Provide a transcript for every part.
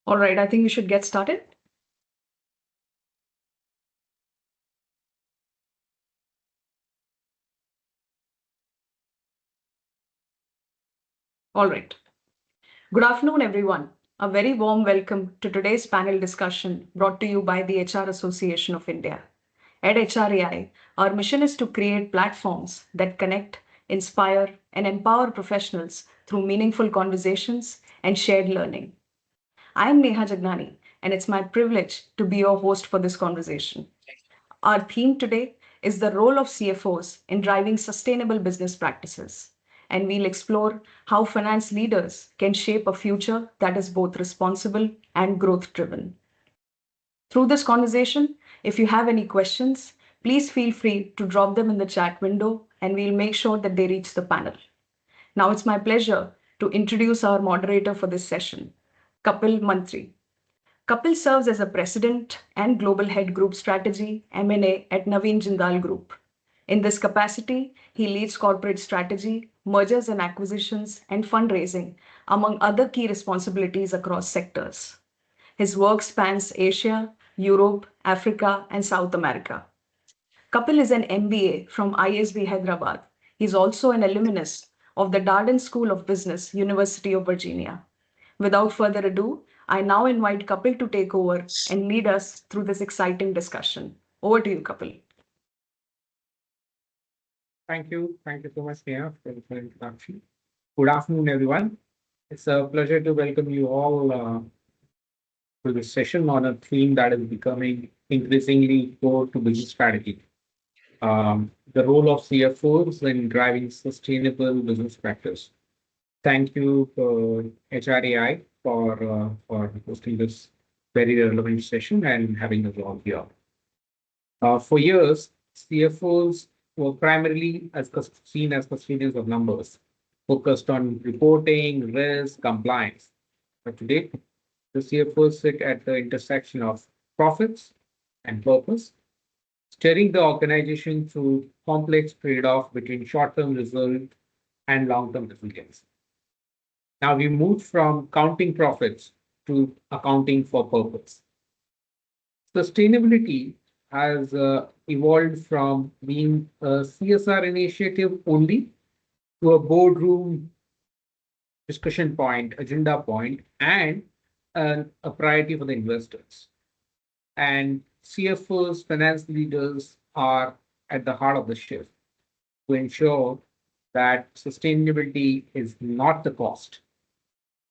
All right, I think we should get started. All right. Good afternoon, everyone. A very warm welcome to today's panel discussion brought to you by the HR Association of India. At HRAI, our mission is to create platforms that connect, inspire, and empower professionals through meaningful conversations and shared learning. I'm Neha Jagnani, and it's my privilege to be your host for this conversation. Our theme today is the role of CFOs in driving sustainable business practices. And we'll explore how finance leaders can shape a future that is both responsible and growth driven. Through this conversation, if you have any questions, please feel free to drop them in the chat window and we'll make sure that they reach the panel. Now it's my pleasure to introduce our moderator for this session, Kapil Mantri. Kapil serves as a president and global head group strategy M&A at Naveen Jindal Group. In this capacity, he leads corporate strategy, mergers and acquisitions, and fundraising, among other key responsibilities across sectors. His work spans Asia, Europe, Africa, and South America. Kapil is an MBA from ISB Hyderabad. He's also an alumnus of the Darden School of Business, University of Virginia. Without further ado, I now invite Kapil to take over and lead us through this exciting discussion. Over to you, Kapil. Thank you. Thank you so much, Neha, for the introduction. Good afternoon, everyone. It's a pleasure to welcome you all to this session on a theme that is becoming increasingly core to business strategy. The role of CFOs in driving sustainable business practice. Thank you, HRAI, for hosting this very relevant session and having us all here. For years, CFOs were primarily seen as custodians of numbers, focused on reporting, risk, compliance. But today, the CFOs sit at the intersection of profits and purpose, steering the organization through complex trade-off between short-term result and long-term resilience. Now we moved from counting profits to accounting for purpose. Sustainability has evolved from being a CSR initiative only to a boardroom discussion point, agenda point, and a priority for the investors. And CFOs, finance leaders are at the heart of the shift to ensure that sustainability is not the cost,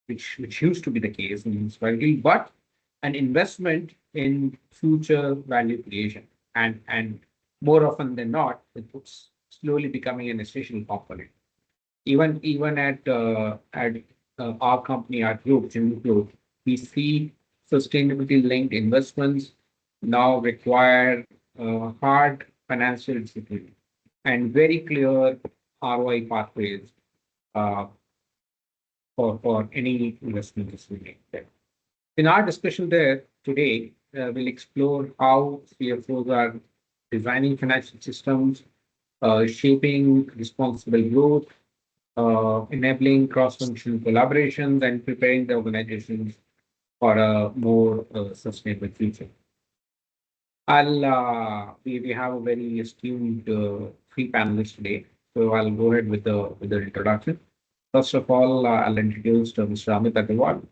which used to be the case in municipality, but an investment in future value creation. And more often than not, it's slowly becoming an essential component. Even at our company, our group, Jimmy Group, we see sustainability linked investments now require hard financial discipline and very clear ROI pathways uh, for any investment is being made. In our discussion there today, we'll explore how CFOs are designing financial systems, shaping responsible growth, enabling cross-functional collaborations, and preparing the organizations for a more sustainable future. We have a very esteemed three panelists today, so I'll go ahead with the introduction. First of all, I'll introduce Mr. Amit Agarwal.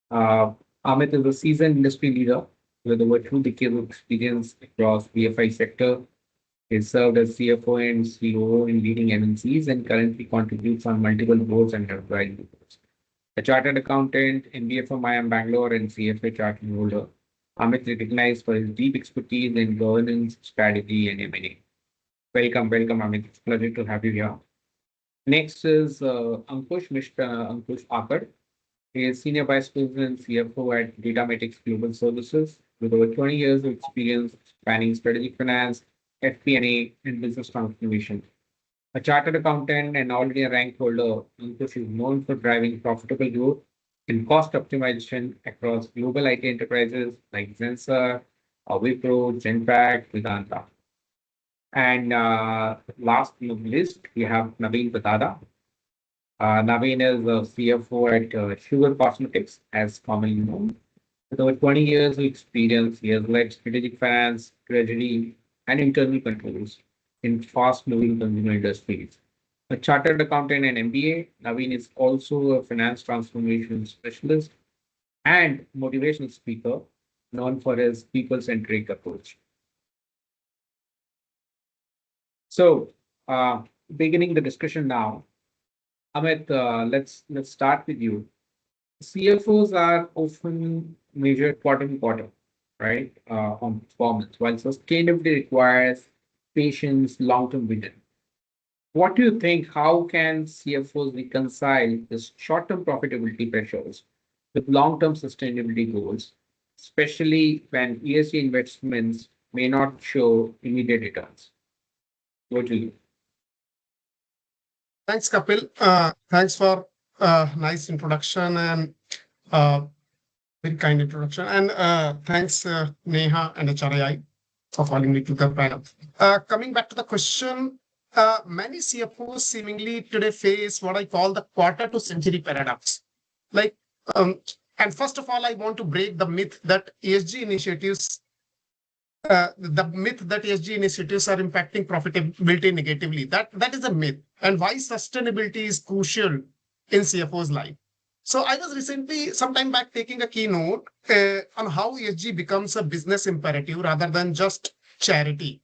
Uh, Amit is a seasoned industry leader with over 2 decades of experience across BFI sector. He served as CFO and COO in leading MNCs and currently contributes on multiple boards and advisory boards. A chartered accountant, MBA from IIM Bangalore, and CFA chartered holder. Amit is recognized for his deep expertise in governance, strategy, and M&A. Welcome, Amit. It's a pleasure to have you here. Next is Ankush, Mr. Ankush Akad. He is Senior Vice President CFO at Datamatics Global Services with over 20 years of experience spanning strategic finance, FP&A, and business transformation. A chartered accountant and already a rank holder, Ankush is known for driving profitable growth and cost optimization across global IT enterprises like Zensar, Wipro, Genpact, Vedanta. And last but not least, we have Naveen Patada. Naveen is a CFO at Sugar Cosmetics, as commonly known. With over 20 years of experience, he has led strategic finance, treasury, and internal controls in fast-moving consumer industries. A chartered accountant and MBA, Naveen is also a finance transformation specialist and motivational speaker known for his people-centric approach. So, uh, beginning the discussion now, Amit, let's start with you. CFOs are often measured quarter to quarter, right, on performance, while sustainability requires patience, long-term vision. What do you think? How can CFOs reconcile this short-term profitability pressures with long-term sustainability goals, especially when ESG investments may not show immediate returns? What do you? Thanks, Kapil. Thanks for nice introduction and uh, very kind introduction. And thanks, Neha and HRAI, for calling me to the panel. Coming back to the question, many CFOs seemingly today face what I call the quarter to century paradox. Like, um, and first of all, I want to break the myth that ESG initiatives the myth that ESG initiatives are impacting profitability negatively. That is a myth, and why sustainability is crucial in CFO's life. So I was recently, some time back, taking a keynote on how ESG becomes a business imperative rather than just charity.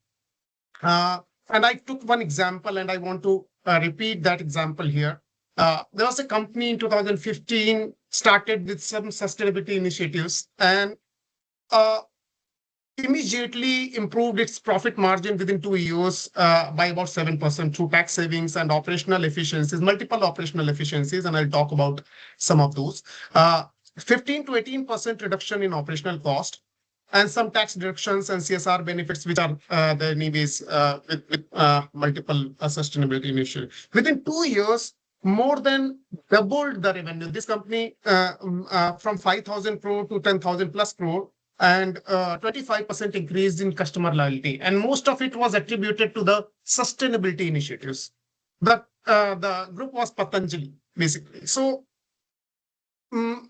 Uh, and I took one example, and I want to repeat that example here. There was a company in 2015 started with some sustainability initiatives, and uh, immediately improved its profit margin within 2 years by about 7% through tax savings and operational efficiencies, multiple operational efficiencies, and I'll talk about some of those. 15 to 18% reduction in operational cost, and some tax deductions and CSR benefits, which are there anyways with multiple sustainability initiatives. Within 2 years, more than doubled the revenue. This company from 5,000 crore to 10,000 plus crore, and 25% increase in customer loyalty. And most of it was attributed to the sustainability initiatives. The group was Patanjali, basically. So mm,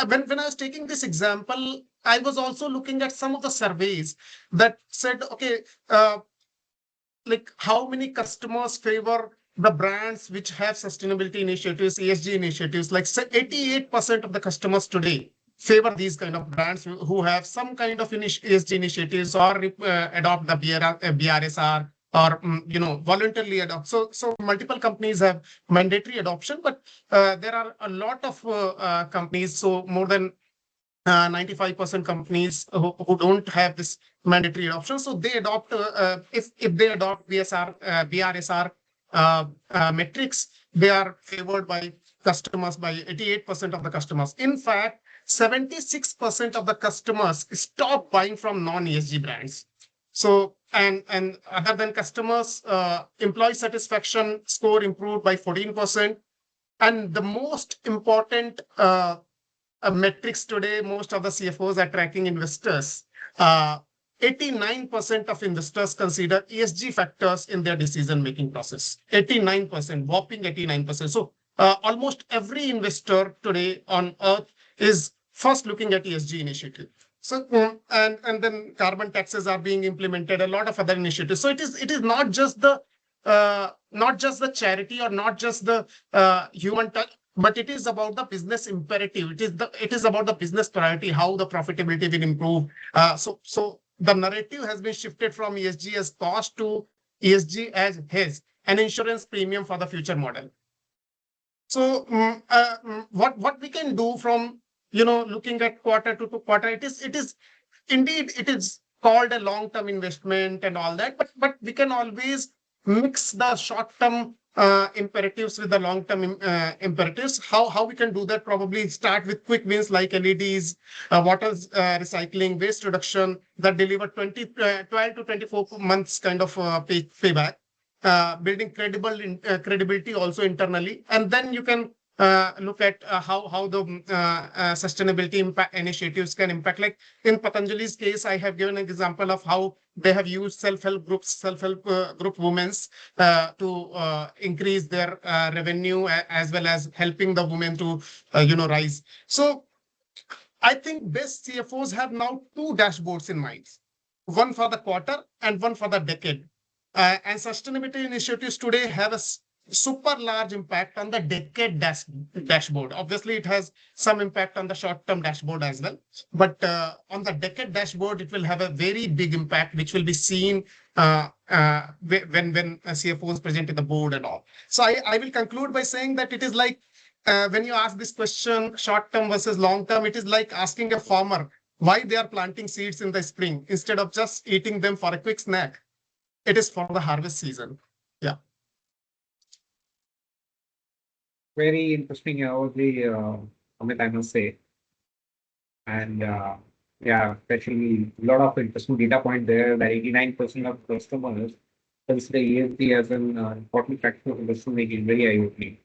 when I was taking this example, I was also looking at some of the surveys that said, okay, like how many customers favor the brands which have sustainability initiatives, ESG initiatives. Like say 88% of the customers today favor these kind of brands who have some kind of ESG initiatives or adopt the BRSR or voluntarily adopt. So multiple companies have mandatory adoption, but there are a lot of companies. So more than 95% companies who don't have this mandatory adoption. So they adopt, if they adopt BRSR metrics, they are favored by customers, by 88% of the customers. In fact, 76% of the customers stop buying from non-ESG brands. So, and other than customers, employee satisfaction score improved by 14%. And the most important metrics today, most of the CFOs are tracking investors. 89% of investors consider ESG factors in their decision-making process. 89%, whopping 89%. So almost every investor today on earth is first looking at ESG initiative. So and then carbon taxes are being implemented, a lot of other initiatives. So it is not just the charity or not just the human touch, but it is about the business imperative. It is about the business priority, how the profitability will improve. So the narrative has been shifted from ESG as cost to ESG as his an insurance premium for the future model. So what we can do from looking at quarter to quarter, it is indeed it is called a long term investment and all that, but we can always mix the short term imperatives with the long term imperatives. How we can do that? Probably start with quick wins like LEDs, water recycling, waste reduction that deliver 12 to 24 months kind of payback. Building credibility also internally, and then you can look at how the sustainability impact initiatives can impact. Like in Patanjali's case, I have given an example of how they have used self-help groups, self-help group women's to increase their revenue as well as helping the women to rise. So I think best CFOs have now two dashboards in mind, one for the quarter and one for the decade. And sustainability initiatives today have a super large impact on the decade dashboard. Obviously, it has some impact on the short-term dashboard as well. But on the decade dashboard, it will have a very big impact, which will be seen when CFOs present to the board and all. So I will conclude by saying that it is like when you ask this question, short term versus long term, it is like asking a farmer why they are planting seeds in the spring instead of just eating them for a quick snack. It is for the harvest season. Yeah. Very interesting, the Amit, I must say. And yeah, especially a lot of interesting data point there that 89% of customers consider ESG as an important factor of decision making. Very eye-opening.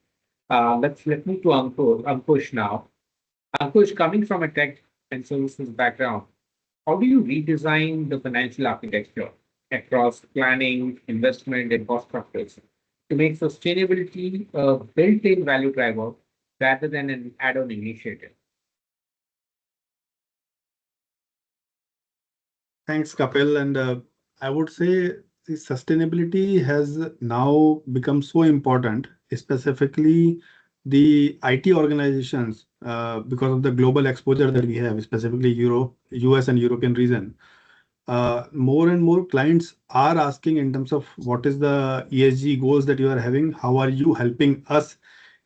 Let's move to Ankush now. Ankush, coming from a tech and services background, how do you redesign the financial architecture across planning, investment, and cost structures to make sustainability a built-in value driver rather than an add-on initiative? Thanks, Kapil. And I would say the sustainability has now become so important, specifically the IT organizations, because of the global exposure that we have, specifically Europe, US, and European region. More and more clients are asking in terms of what is the ESG goals that you are having? How are you helping us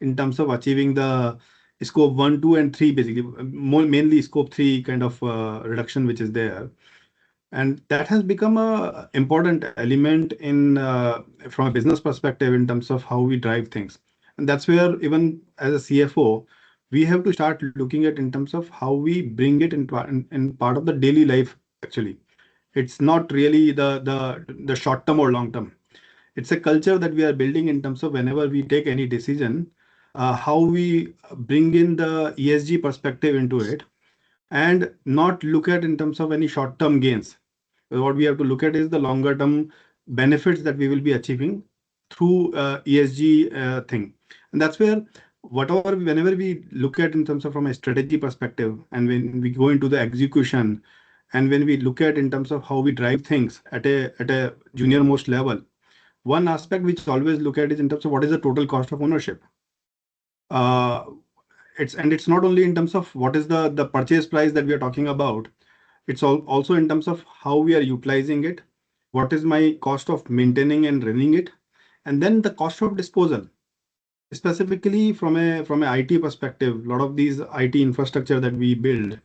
in terms of achieving the scope 1, 2, and 3, basically, more mainly scope 3 kind of reduction, which is there. And that has become a important element in from a business perspective in terms of how we drive things. And that's where even as a CFO, we have to start looking at in terms of how we bring it in part of the daily life. Actually, it's not really the short term or long term. It's a culture that we are building in terms of whenever we take any decision, how we bring in the ESG perspective into it and not look at in terms of any short term gains. What we have to look at is the longer term benefits that we will be achieving through ESG thing. And that's where whenever we look at in terms of from a strategy perspective, and when we go into the execution, and when we look at in terms of how we drive things at a junior most level, one aspect which always look at is in terms of what is the total cost of ownership. Uh, it's not only in terms of what is the purchase price that we are talking about. It's also in terms of how we are utilizing it, what is my cost of maintaining and running it, and then the cost of disposal. Specifically from a IT perspective, a lot of these IT infrastructure that we build,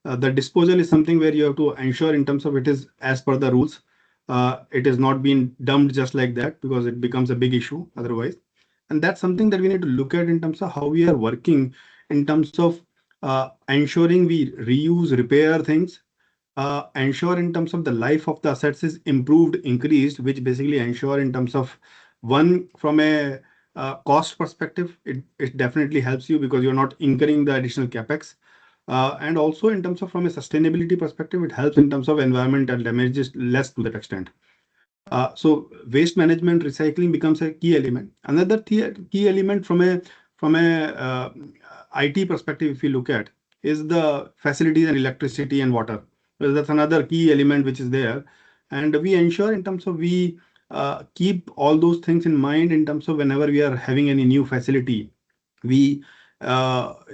the disposal is something where you have to ensure in terms of it is as per the rules. It is not being dumped just like that because it becomes a big issue otherwise. And that's something that we need to look at in terms of how we are working in terms of ensuring we reuse, repair things, ensure in terms of the life of the assets is improved, increased, which basically ensure in terms of one from a cost perspective, it definitely helps you because you're not incurring the additional capex. And also in terms of from a sustainability perspective, it helps in terms of environmental damages less to that extent. So waste management, recycling becomes a key element. Another key element from a IT perspective, if you look at, is the facilities and electricity and water. Well, that's another key element which is there, and we ensure in terms of we keep all those things in mind in terms of whenever we are having any new facility, we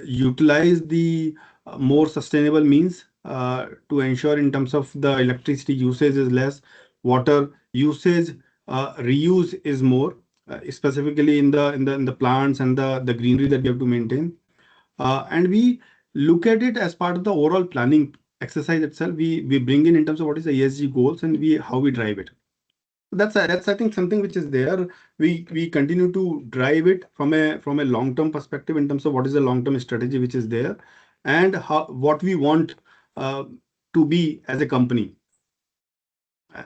utilize the more sustainable means to ensure in terms of the electricity usage is less, water usage reuse is more, specifically in the plants and the greenery that we have to maintain. And we look at it as part of the overall planning exercise itself. We bring in terms of what is the ESG goals and how we drive it. That's I think something which is there. We continue to drive it from a long term perspective in terms of what is the long term strategy which is there, and what we want to be as a company.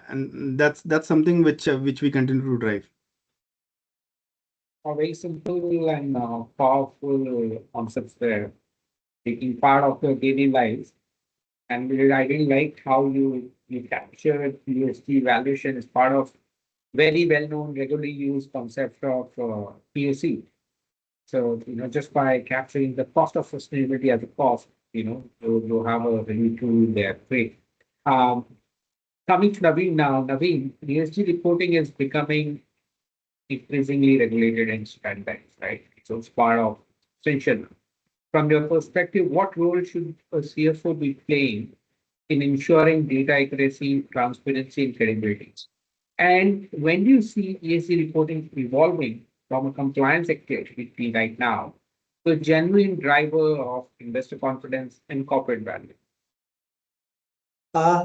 And that's something which we continue to drive. are very simple and powerful concepts there, taking part of your daily lives. And I really like how you captured ESG valuation as part of very well-known, regularly used concept of POC. So, just by capturing the cost of sustainability as a cost, you have a very tool there. Great. Um, Coming to Naveen now, Naveen, ESG reporting is becoming increasingly regulated and standardized, right? So it's part of essential. From your perspective, what role should a CFO be playing in ensuring data accuracy, transparency, and credibility? And when do you see ESG reporting evolving from a compliance activity right now to a genuine driver of investor confidence and corporate value?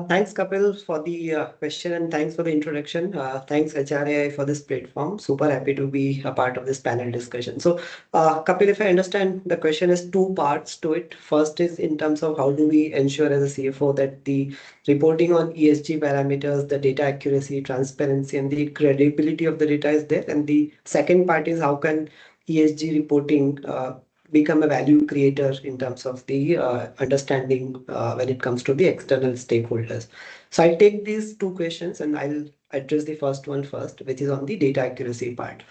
Thanks, Kapil, for the question and thanks for the introduction. Thanks, HRAI, for this platform. Super happy to be a part of this panel discussion. So, Kapil, if I understand, the question is two parts to it. First is in terms of how do we ensure as a CFO that the reporting on ESG parameters, the data accuracy, transparency, and the credibility of the data is there. And the second part is how can ESG reporting become a value creator in terms of the understanding when it comes to the external stakeholders. So I'll take these two questions and I'll address the first one first, which is on the data accuracy part.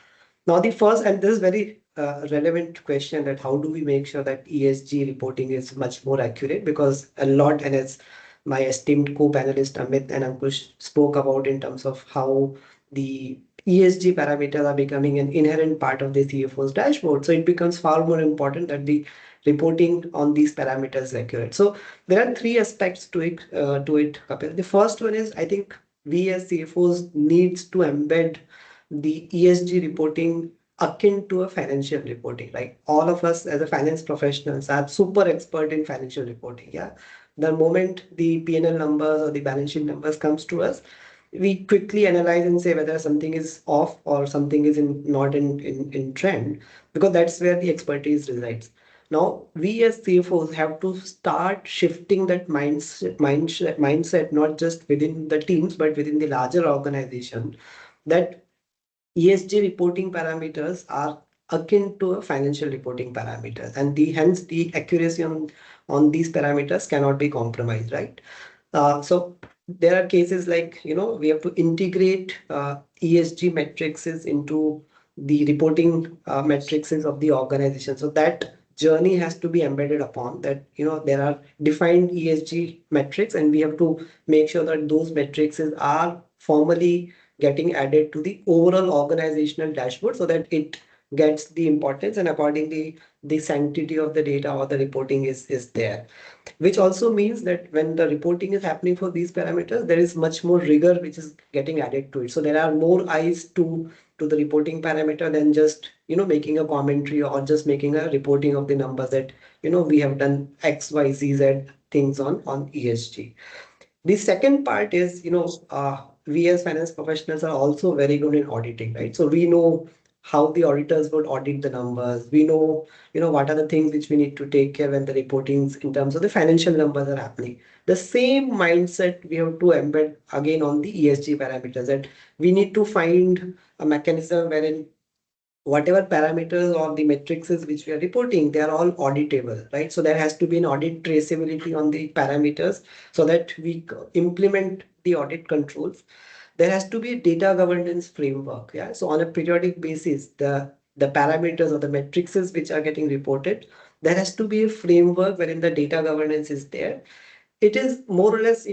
Now, the first, and this is very relevant question that how do we make sure that ESG reporting is much more accurate? Because a lot, and as my esteemed co-panelist Amit and Ankush spoke about in terms of how the ESG parameters are becoming an inherent part of the CFO's dashboard. So it becomes far more important that the reporting on these parameters is accurate. So there are three aspects to it, Kapil. The first one is I think we as CFOs needs to embed the ESG reporting akin to a financial reporting. Like all of us as a finance professionals are super expert in financial reporting. Yeah. The moment the P&L numbers or the balance sheet numbers comes to us, we quickly analyze and say whether something is off or something is not in trend, because that's where the expertise resides. Now, we as CFOs have to start shifting that mindset, not just within the teams, but within the larger organization, that ESG reporting parameters are akin to a financial reporting parameters, and hence the accuracy on these parameters cannot be compromised, right? So there are cases like, we have to integrate ESG metrics into the reporting metrics of the organization. So that journey has to be embedded upon that, there are defined ESG metrics, and we have to make sure that those metrics are formally getting added to the overall organizational dashboard so that it gets the importance, and accordingly the sanctity of the data or the reporting is there, which also means that when the reporting is happening for these parameters, there is much more rigor which is getting added to it. So there are more eyes to the reporting parameter than just, making a commentary or just making a reporting of the numbers that, we have done X, Y, Z, Z things on ESG. The second part is, we as finance professionals are also very good in auditing, right? So we know how the auditors would audit the numbers. We know, what are the things which we need to take care when the reportings in terms of the financial numbers are happening. The same mindset we have to embed again on the ESG parameters, that we need to find a mechanism wherein whatever parameters or the metrics which we are reporting, they are all auditable, right? So there has to be an audit traceability on the parameters so that we implement the audit controls. There has to be a data governance framework. Yeah. So on a periodic basis, the parameters or the metrics which are getting reported, there has to be a framework wherein the data governance is there. It is more or less,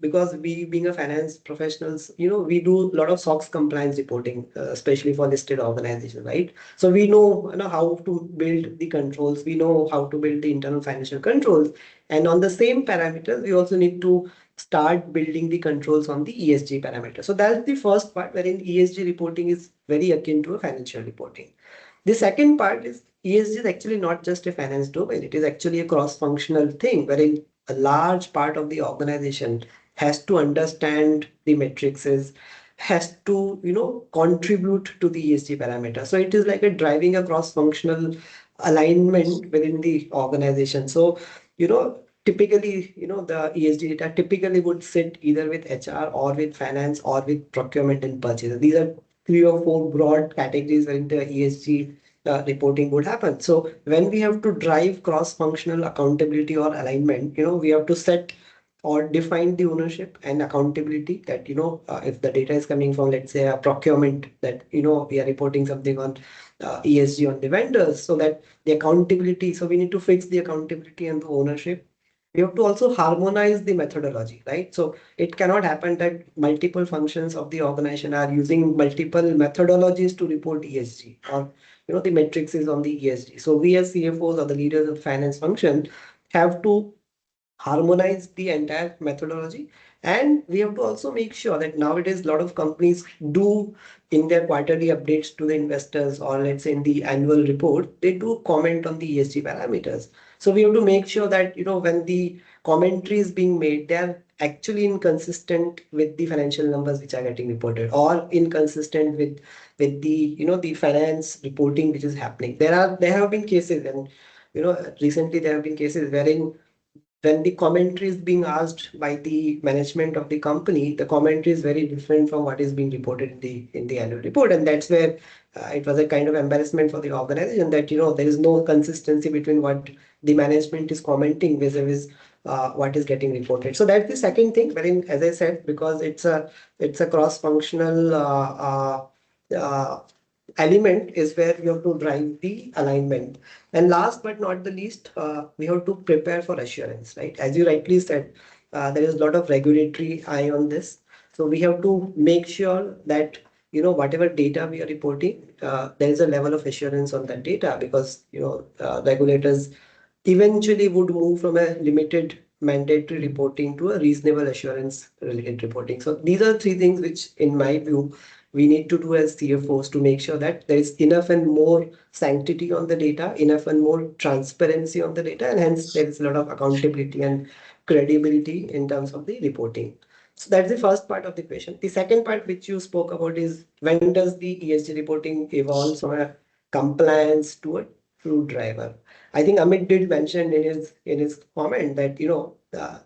because we being a finance professionals, we do a lot of SOX compliance reporting, especially for listed organizations, right? So we know, how to build the controls. We know how to build the internal financial controls. And on the same parameters, we also need to start building the controls on the ESG parameter. So that's the first part wherein ESG reporting is very akin to a financial reporting. The second part is ESG is actually not just a finance domain. It is actually a cross-functional thing wherein a large part of the organization has to understand the metrics, has to, contribute to the ESG parameter. So it is like a driving a cross-functional alignment within the organization. So, typically, the ESG data typically would sit either with HR or with finance or with procurement and purchase. These are three or four broad categories wherein the ESG reporting would happen. So when we have to drive cross-functional accountability or alignment, we have to set or define the ownership and accountability that, if the data is coming from, let's say, a procurement, that, we are reporting something on ESG on the vendors, so that the accountability, so we need to fix the accountability and the ownership. We have to also harmonize the methodology, right? So it cannot happen that multiple functions of the organization are using multiple methodologies to report ESG, or the metrics is on the ESG. So we as CFOs or the leaders of finance function have to harmonize the entire methodology, and we have to also make sure that nowadays a lot of companies do, in their quarterly updates to the investors, or let's say in the annual report, they do comment on the ESG parameters. So we have to make sure that when the commentary is being made, they are actually inconsistent with the financial numbers which are getting reported, or inconsistent with the the finance reporting which is happening. There have been cases, and recently there have been cases wherein when the commentary is being asked by the management of the company, the commentary is very different from what is being reported in the annual report, and that's where it was a kind of embarrassment for the organization that there is no consistency between what the management is commenting vis-a-vis what is getting reported. So that's the second thing, wherein, as I said, because it's a cross-functional element, is where we have to drive the alignment. And last but not the least, we have to prepare for assurance, right? As you rightly said, there is a lot of regulatory eye on this. So we have to make sure that whatever data we are reporting, there is a level of assurance on that data, because regulators eventually would move from a limited mandatory reporting to a reasonable assurance related reporting. So these are three things which, in my view, we need to do as CFOs to make sure that there is enough and more sanctity on the data, enough and more transparency on the data, and hence there is a lot of accountability and credibility in terms of the reporting. So that's the first part of the question. The second part which you spoke about is, when does the ESG reporting evolve from a compliance to a true driver? I think Amit did mention in his comment that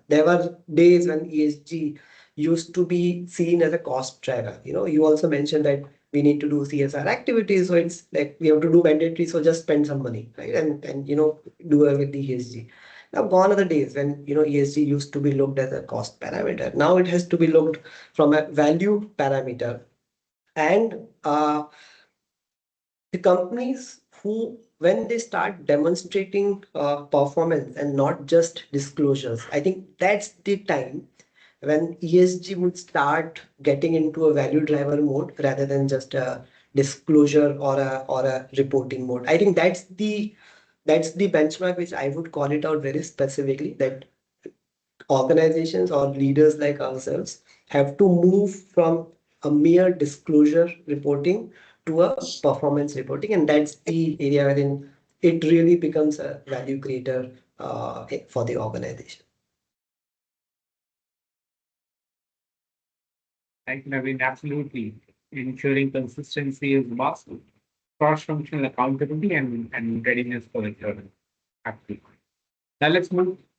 there were days when ESG used to be seen as a cost driver. You also mentioned that we need to do CSR activities, so it's like we have to do mandatory, so just spend some money, right? And do it with the ESG. Now, gone are the days when ESG used to be looked as a cost parameter. Now it has to be looked from a value parameter, and the companies who, when they start demonstrating performance and not just disclosures, I think that's the time when ESG would start getting into a value driver mode rather than just a disclosure or a reporting mode. I think that's the benchmark which I would call it out very specifically, that organizations or leaders like ourselves have to move from a mere disclosure reporting to a performance reporting, and that's the area wherein it really becomes a value creator for the organization. Thank you, Naveen. Absolutely. Ensuring consistency is must, cross-functional accountability and readiness for the journey. Absolutely. Now let's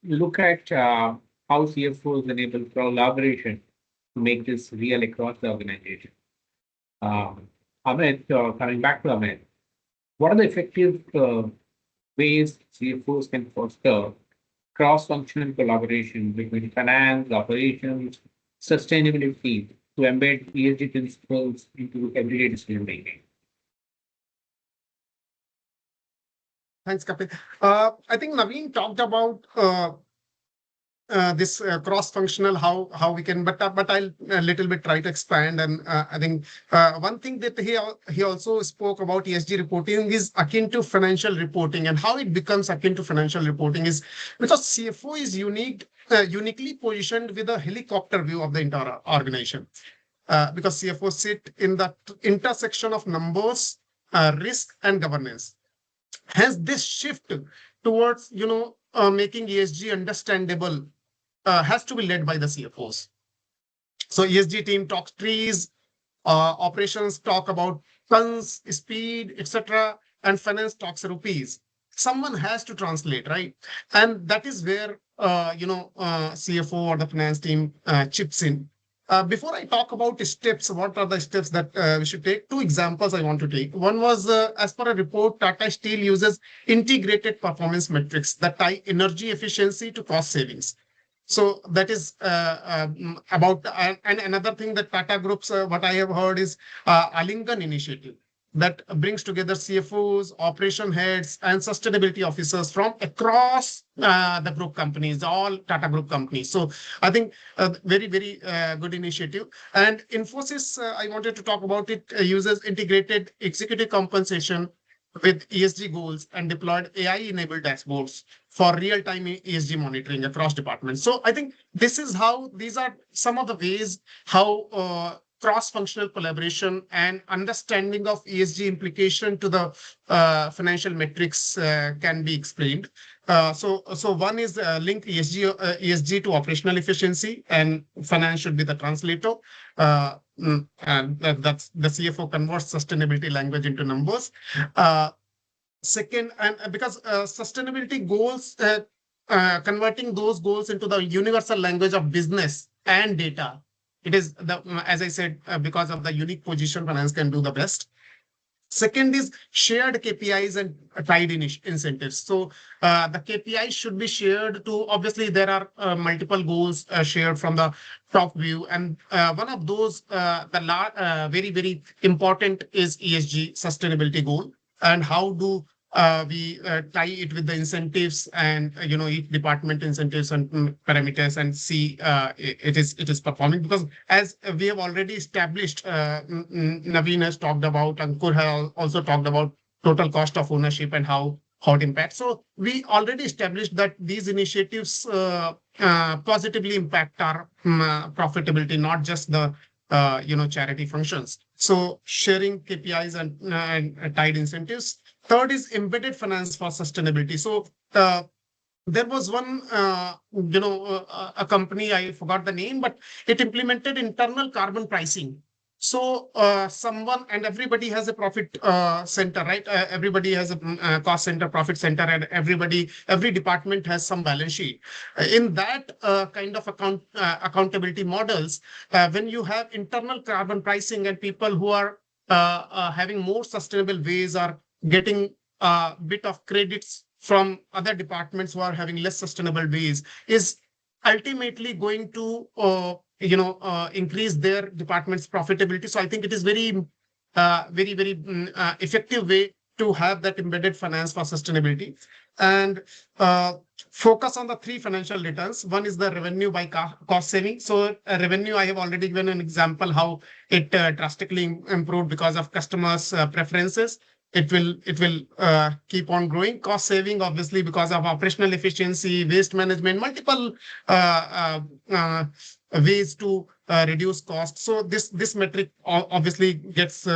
look at how CFOs enable collaboration to make this real across the organization. Amit, coming back to Amit, what are the effective ways CFOs can foster cross-functional collaboration between finance, operations, sustainability to embed ESG principles into everyday decision making? Thanks, Kapil. I think Naveen talked about this cross-functional, how we can, but I'll a little bit try to expand. And I think one thing that he also spoke about ESG reporting is akin to financial reporting, and how it becomes akin to financial reporting is because CFO is uniquely positioned with a helicopter view of the entire organization. Because CFOs sit in the intersection of numbers, risk, and governance. Hence, this shift towards making ESG understandable has to be led by the CFOs. So ESG team talks trees, operations talk about tons, speed, etc., and finance talks rupees. Someone has to translate, right? And that is where CFO or the finance team chips in. Before I talk about steps, what are the steps that we should take? Two examples I want to take. One was, as per a report, Tata Steel uses integrated performance metrics that tie energy efficiency to cost savings. So that is about, and another thing that Tata Groups, what I have heard is Alingan initiative that brings together CFOs, operation heads, and sustainability officers from across the group companies, all Tata Group companies. So I think very, very good initiative. And Infosys, I wanted to talk about it, uses integrated executive compensation with ESG goals and deployed AI-enabled dashboards for real-time ESG monitoring across departments. So I think these are some of the ways how cross-functional collaboration and understanding of ESG implication to the financial metrics can be explained. So one is link ESG to operational efficiency, and finance should be the translator. And that's the CFO converts sustainability language into numbers. Second, and because sustainability goals, converting those goals into the universal language of business and data. It is the, as I said, because of the unique position, finance can do the best. Second is shared KPIs and tied incentives. So the KPIs should be shared to, obviously, there are multiple goals shared from the top view. And one of those, very, very important is ESG sustainability goal. And how do we tie it with the incentives and each department incentives and parameters, and see it is performing, because as we have already established, Naveen has talked about, Ankur has also talked about total cost of ownership and how it impacts. So we already established that these initiatives positively impact our profitability, not just the charity functions. So sharing KPIs and tied incentives. Third is embedded finance for sustainability. So there was one, a company, I forgot the name, but it implemented internal carbon pricing. So someone, and everybody has a profit center, right? Everybody has a cost center, profit center, and every department has some balance sheet. In that kind of accountability models, when you have internal carbon pricing and people who are having more sustainable ways are getting a bit of credits from other departments who are having less sustainable ways, is ultimately going to increase their department's profitability. So I think it is very effective way to have that embedded finance for sustainability. And focus on the three financial returns. One is the revenue by cost saving. So revenue, I have already given an example how it drastically improved because of customers' preferences. It will keep on growing. Cost saving, obviously, because of operational efficiency, waste management, multiple ways to reduce costs. So this metric obviously gets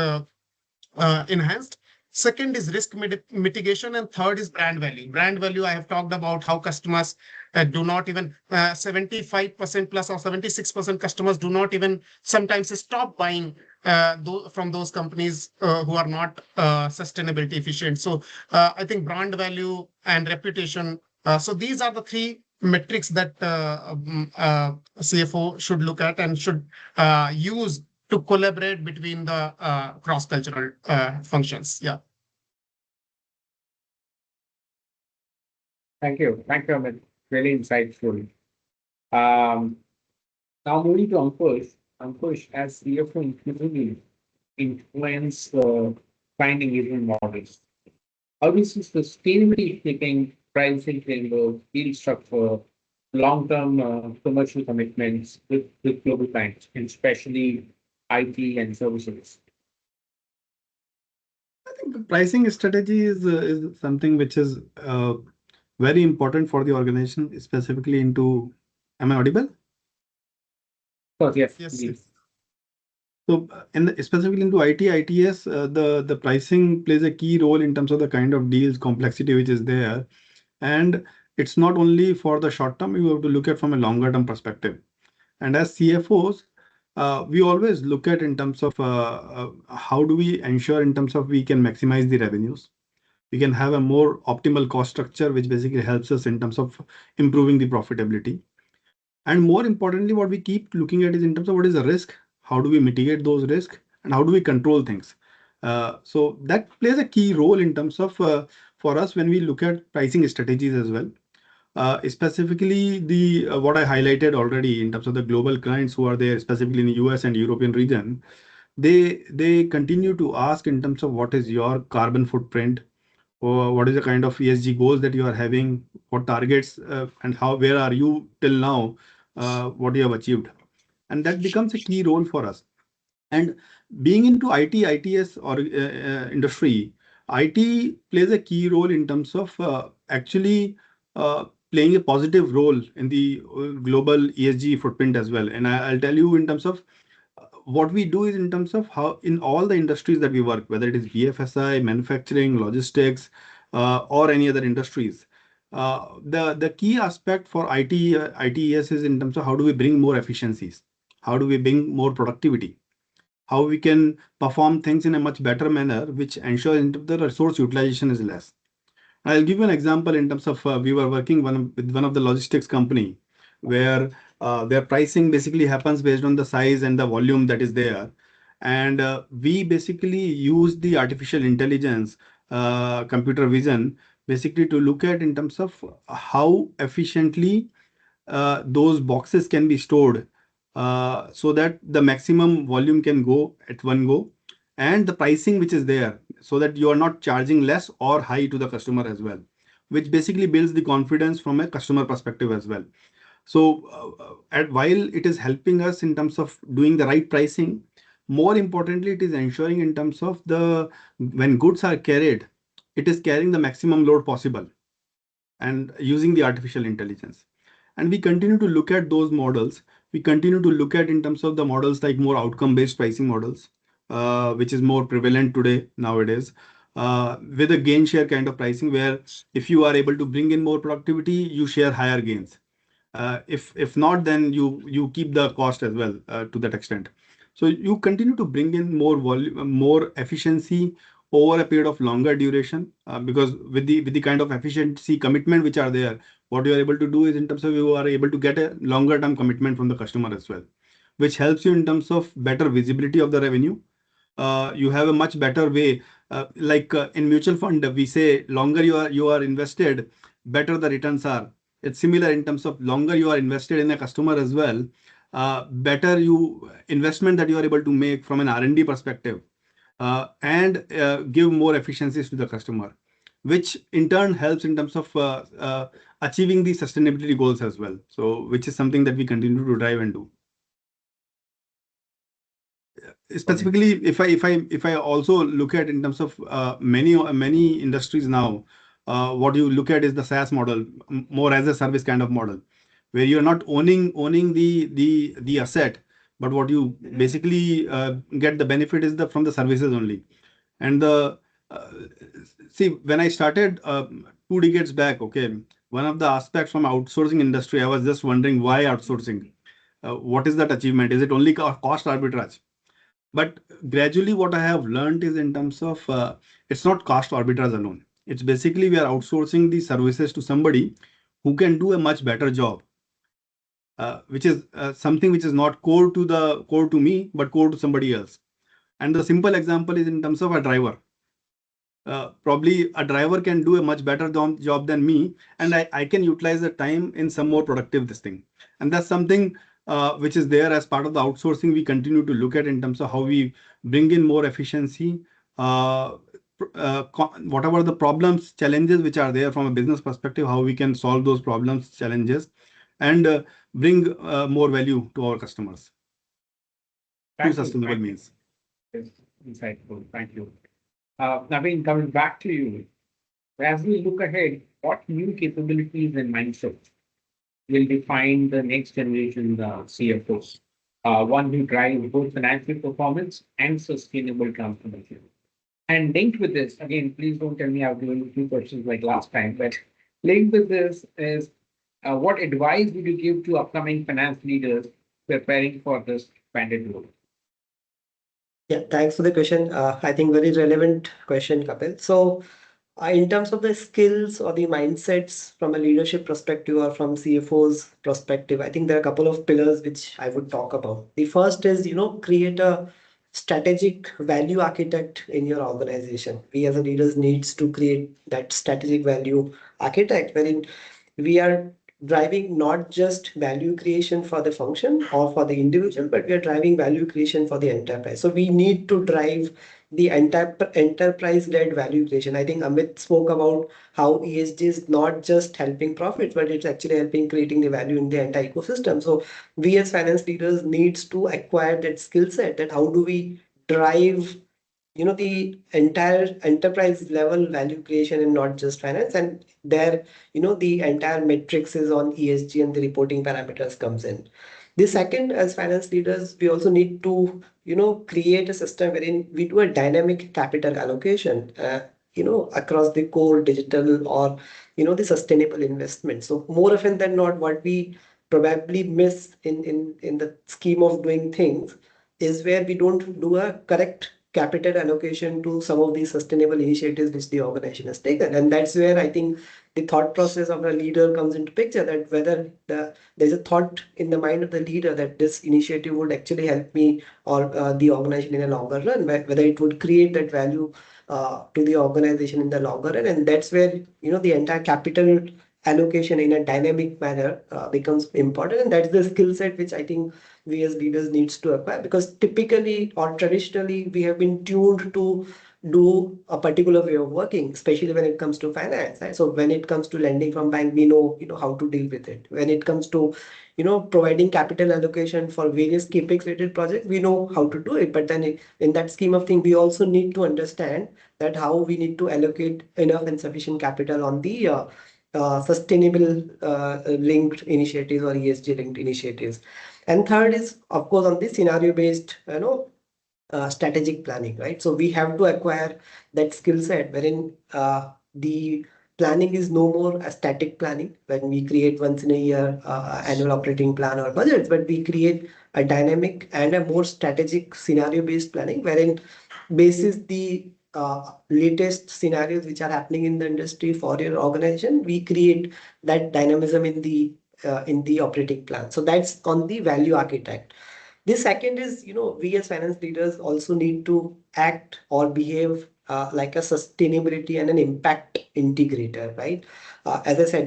enhanced. Second is risk mitigation, and third is brand value. Brand value, I have talked about how customers do not even 75% plus or 76% customers do not even sometimes stop buying from those companies who are not sustainability efficient. So I think brand value and reputation. So these are the three metrics that CFO should look at and should use to collaborate between the cross-cultural functions. Yeah. Thank you. Thank you, Amit. Really insightful. Um, Now moving to Ankush. Ankush, as CFO, increasingly influence finding even models. How is sustainability shaping pricing framework, deal structure, long-term commercial commitments with global clients, and especially IT and services? I think the pricing strategy is something which is very important for the organization, specifically into. Am I audible? Oh, yes, Yes. please. So, specifically into IT, ITS, the pricing plays a key role in terms of the kind of deals complexity which is there, and it's not only for the short term. You have to look at from a longer term perspective. And as CFOs, we always look at in terms of how do we ensure in terms of we can maximize the revenues. We can have a more optimal cost structure, which basically helps us in terms of improving the profitability. And more importantly, what we keep looking at is in terms of what is the risk, how do we mitigate those risks, and how do we control things. So that plays a key role in terms of for us when we look at pricing strategies as well. Specifically, the what I highlighted already in terms of the global clients who are there, specifically in the US and European region, they continue to ask in terms of what is your carbon footprint, or what is the kind of ESG goals that you are having, what targets, and how where are you till now, what you have achieved, and that becomes a key role for us. And being into ITS or industry, IT plays a key role in terms of actually playing a positive role in the global ESG footprint as well. And I'll tell you in terms of what we do is in terms of how in all the industries that we work, whether it is BFSI, manufacturing, logistics, or any other industries. The key aspect for ITES is in terms of how do we bring more efficiencies, how do we bring more productivity, how we can perform things in a much better manner, which ensures the resource utilization is less. I'll give you an example in terms of we were working with one of the logistics company where their pricing basically happens based on the size and the volume that is there. And we basically use the artificial intelligence, computer vision, basically to look at in terms of how efficiently those boxes can be stored so that the maximum volume can go at one go, and the pricing which is there so that you are not charging less or high to the customer as well, which basically builds the confidence from a customer perspective as well. So while it is helping us in terms of doing the right pricing, more importantly it is ensuring in terms of the when goods are carried, it is carrying the maximum load possible and using the artificial intelligence. And we continue to look at those models. We continue to look at in terms of the models like more outcome based pricing models, which is more prevalent today nowadays, with a gain share kind of pricing where if you are able to bring in more productivity, you share higher gains. If not, then you keep the cost as well to that extent. So you continue to bring in more volume, more efficiency over a period of longer duration, because with the kind of efficiency commitment which are there, what you are able to do is in terms of you are able to get a longer term commitment from the customer as well, which helps you in terms of better visibility of the revenue. You have a much better way, like in mutual fund we say longer you are invested, better the returns are. It's similar in terms of longer you are invested in a customer as well, better you investment that you are able to make from an R&D perspective, and give more efficiencies to the customer, which in turn helps in terms of achieving the sustainability goals as well. So which is something that we continue to drive and do. Specifically, if I also look at in terms of many industries now, what you look at is the SaaS model, more as a service kind of model, where you're not owning the asset, but what you basically get the benefit is the from the services only. And the uh, see, when I started 2 decades back, okay, one of the aspects from outsourcing industry, I was just wondering why outsourcing. What is that achievement? Is it only cost arbitrage? But gradually, what I have learned is in terms of it's not cost arbitrage alone. It's basically we are outsourcing the services to somebody who can do a much better job, which is something which is not core to me, but core to somebody else. And the simple example is in terms of a driver. Probably a driver can do a much better job than me, and I can utilize the time in some more productive this thing. And that's something which is there as part of the outsourcing. We continue to look at in terms of how we bring in more efficiency, uh, whatever the problems, challenges which are there from a business perspective, how we can solve those problems, challenges, and bring more value to our customers through Thank you. sustainable Thank you. means. It's insightful. Thank you. Naveen, coming back to you, as we look ahead, what new capabilities and mindsets will define the next generation CFOs? One who drive both financial performance and sustainable transformation. And linked with this, again, please don't tell me I've given you two questions like last time, but linked with this is what advice would you give to upcoming finance leaders preparing for this expanded role? Yeah, thanks for the question. I think very relevant question, Kapil. So In terms of the skills or the mindsets from a leadership perspective or from CFO's perspective, I think there are a couple of pillars which I would talk about. The first is, create a strategic value architect in your organization. We as a leaders needs to create that strategic value architect wherein we are driving not just value creation for the function or for the individual, but we are driving value creation for the enterprise. So we need to drive the enterprise-led value creation. I think Amit spoke about how ESG is not just helping profits, but it's actually helping creating the value in the entire ecosystem. So we as finance leaders needs to acquire that skill set, that how do we drive the entire enterprise level value creation and not just finance. And there the entire matrix is on ESG and the reporting parameters comes in. The second, as finance leaders, we also need to create a system wherein we do a dynamic capital allocation across the core digital or the sustainable investment. So more often than not, what we probably miss in the scheme of doing things is where we don't do a correct capital allocation to some of these sustainable initiatives which the organization has taken. And that's where I think the thought process of a leader comes into picture, that whether there's a thought in the mind of the leader that this initiative would actually help me or the organization in a longer run, whether it would create that value to the organization in the longer run. And that's where the entire capital allocation in a dynamic manner becomes important. And that's the skill set which I think we as leaders needs to acquire, because typically or traditionally we have been tuned to do a particular way of working, especially when it comes to finance, right? So when it comes to lending from bank, we know how to deal with it. When it comes to providing capital allocation for various capex related projects, we know how to do it. But then in that scheme of things, we also need to understand that how we need to allocate enough and sufficient capital on the sustainable linked initiatives or ESG linked initiatives. And third is, of course, on the scenario based, strategic planning, right? So we have to acquire that skill set wherein the planning is no more a static planning when we create once in a year annual operating plan or budgets, but we create a dynamic and a more strategic scenario based planning wherein basis the latest scenarios which are happening in the industry for your organization, we create that dynamism in the operating plan. So that's on the value architect. The second is, we as finance leaders also need to act or behave like a sustainability and an impact integrator, right? As I said,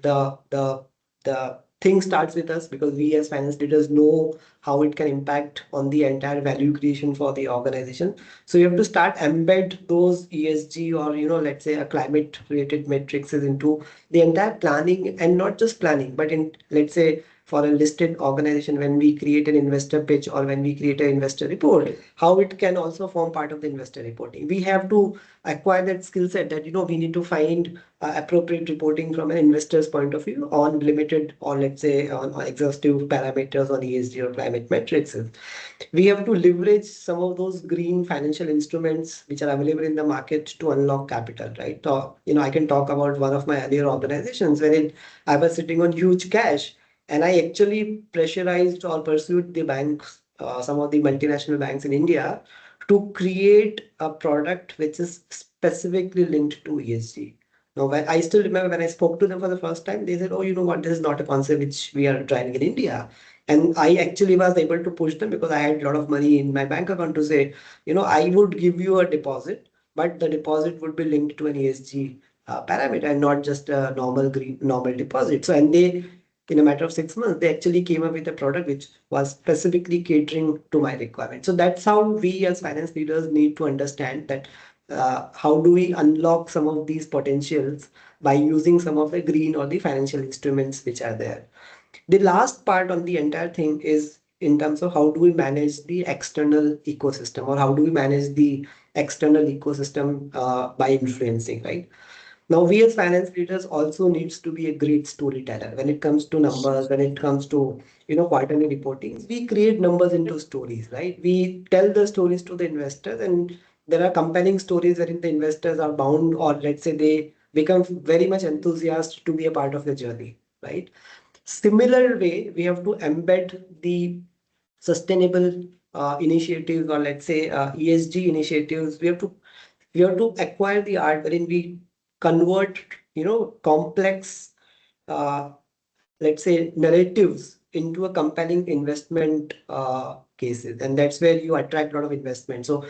the thing starts with us because we as finance leaders know how it can impact on the entire value creation for the organization. So you have to start embed those ESG or let's say a climate related metrics into the entire planning, and not just planning, but in let's say for a listed organization, when we create an investor pitch or when we create an investor report, how it can also form part of the investor reporting. We have to acquire that skill set that we need to find appropriate reporting from an investor's point of view on limited or let's say on exhaustive parameters on ESG or climate metrics. We have to leverage some of those green financial instruments which are available in the market to unlock capital, right? I can talk about one of my earlier organizations wherein I was sitting on huge cash, and I actually pressurized or pursued the banks, some of the multinational banks in India, to create a product which is specifically linked to ESG. Now, when I still remember when I spoke to them for the first time, they said, "Oh, you know what? This is not a concept which we are driving in India." And I actually was able to push them because I had a lot of money in my bank account to say, I would give you a deposit, but the deposit would be linked to an ESG parameter and not just a normal deposit. So, and they, in a matter of 6 months, they actually came up with a product which was specifically catering to my requirement. So that's how we as finance leaders need to understand that how do we unlock some of these potentials by using some of the green or the financial instruments which are there. The last part on the entire thing is in terms of how do we manage the external ecosystem, or how do we manage the external ecosystem by influencing, right? Now, we as finance leaders also needs to be a great storyteller when it comes to numbers, when it comes to quarterly reportings. We create numbers into stories, right? We tell the stories to the investors, and there are compelling stories wherein the investors are bound, or let's say they become very much enthusiastic to be a part of the journey, right? Similar way, we have to embed the sustainable initiatives, or let's say ESG initiatives. we have to acquire the art wherein we convert, complex, uh, let's say, narratives into a compelling investment cases, and that's where you attract a lot of investment. So